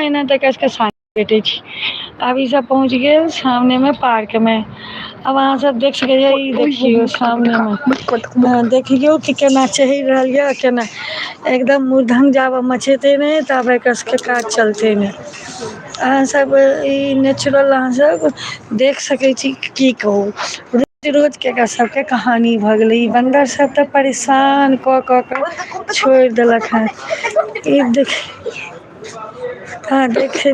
ना तऽ एकरा सबके साँझ भेटै छै। आब ई सब पहुँच गेल सामने में पार्क में। अब अहाँ सब देख सकैये ई देखियो सामने में देखियो कि केना चहैर रहल ये केना एकदम मुरधंग जाबे मचेते नै ताबे एकर सबके काज चलते नै। अहाँ सब ई नेचुरल अहाँ सब देख सकै छी की कहू। रोज के एकरा सबके कहानी भऽ गेलै ई बन्दर सब तऽ परेशान कऽ के छोइड़ देलक हें। ई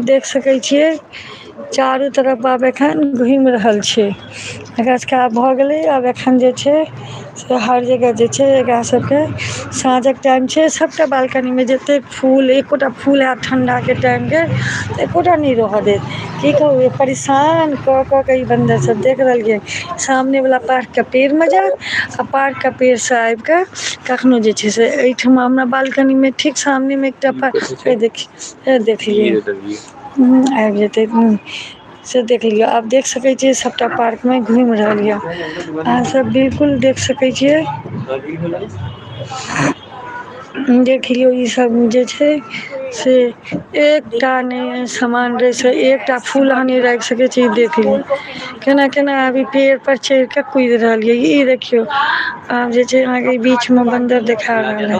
देख सकै छियै चारू तरफ आब एखन घुइम रहल छै। एकरा सबके आब भऽ गेलै आब एखन जे छै से हर जगह जे छै एकरा सबके साँझक टाइम छै सबटा बालकनी में जतेक फूल एकोटा फूल हैत ठण्डा के टाइम के एकोटा नै रहऽ देत। की कहू परेशान कऽ के ई बन्दर सब देख रहलियै सामने वला पार्क के पेड़ में जैत आ पार्क के पेड़ से आइब के कखनो जे छै से एठाम हमरा बालकनी में ठीक सामने में एकटा देखियै आइब जेतै से देख लियौ आब देख सकै छियै सबटा पार्क में घुइम रहल ये। अहाँ सब बिल्कुल देख सकै छियै देख लियौ ई सब जे छै से एकटा नै समान रहै छै एकटा फूल अहाँ नै राइख सकै छी देख लियौ। केना अभी पेड़ पर चैढ़ के कुइद रहल ये ई देखियौ आब जे छै अहाँके बीच में बन्दर देखा रहल है।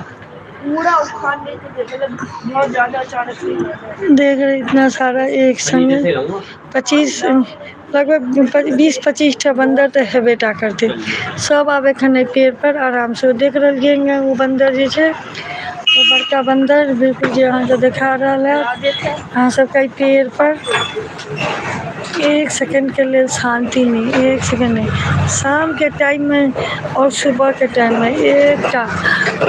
पूरा उखाड़ने के लिए मतलब बहुत ज्यादा अचानक से देख रहे इतना सारा एक संगे 25 लगभग 20-25 टा बन्दर तऽ हेबेटा करतै सब आब एखन एय पेड़ पर आराम से देख रहलियै उ बन्दर जे छै ओ बड़का बन्दर बिल्कुल जे अहाँके देखा रहल है अहाँ सबके एय पेड़ पर एक सेकेंड के लेल शान्ति नै एक सेकेंड नै शाम के टाइम में और सुबह के टाइम में एकटा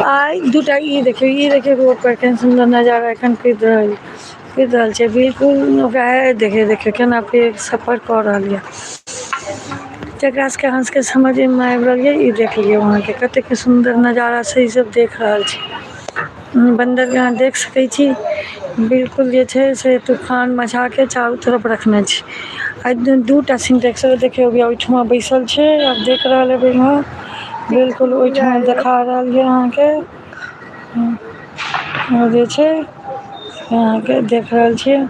आइ दूटा ई देखियौ रोड पर केहन सुन्दर नजारा एखन कुइद रहल छै बिल्कुल ओकरा देखियौ केना पेड़ सब पर कऽ रहल ये। जेकरा सबके अहाँ सबके समझ में आइब रहल ये ई देख लियौ अहाँके कतेक सुन्दर नजारा से ई सब देख रहल छी। बन्दर के अहाँ देख सकै छी बिल्कुल जे छै से तूफान मचा के चारू तरफ रखने छै। आ दूटा सिंटेक्स देखियौ ओयठमा बैसल छै आब देख रहल हेबै अहाँ बिल्कुल ओयठमा देखा रहल ये अहाँके ओ जे छै अहाँके देख रहल छियै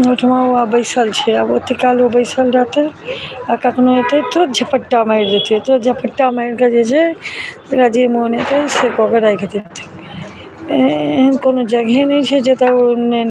ओयठमा ओ आब बैसल छै आब ओते काल ओ बैसल रहतै आ कखनो एतै तुरत झपट्टा मारि देतै तुरत झपट्टा मारि कऽ जे छै एकरा जे मोन हेतै से कऽ के राखि देतै। एहन कोनो जगहे नै छै जतऽ ओ नै